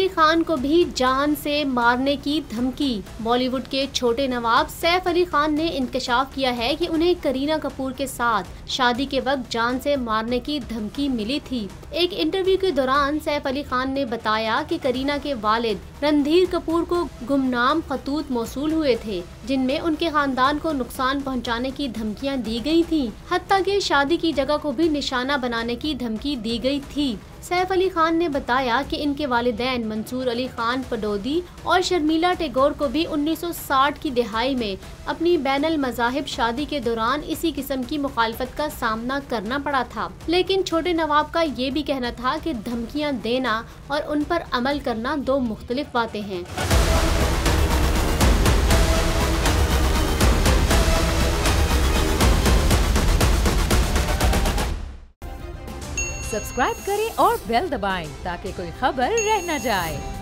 अली खान को भी जान से मारने की धमकी। बॉलीवुड के छोटे नवाब सैफ अली खान ने इंकशाफ किया है कि उन्हें करीना कपूर के साथ शादी के वक्त जान से मारने की धमकी मिली थी। एक इंटरव्यू के दौरान सैफ अली खान ने बताया कि करीना के वालिद रणधीर कपूर को गुमनाम खतूत मौसूल हुए थे, जिनमें उनके खानदान को नुकसान पहुंचाने की धमकियां दी गई थीं। हत्ता कि शादी की जगह को भी निशाना बनाने की धमकी दी गई थी। सैफ अली खान ने बताया कि इनके वालिदैन मंसूर अली खान पडोदी और शर्मिला टैगोर को भी 1960 की दिहाई में अपनी बैनुल मज़ाहिब शादी के दौरान इसी किस्म की मुखालफत का सामना करना पड़ा था। लेकिन छोटे नवाब का ये भी कहना था कि धमकियां देना और उन पर अमल करना दो मुख्तलिफ बातें हैं। सब्सक्राइब करें और बेल दबाएं ताकि कोई खबर रह न जाए।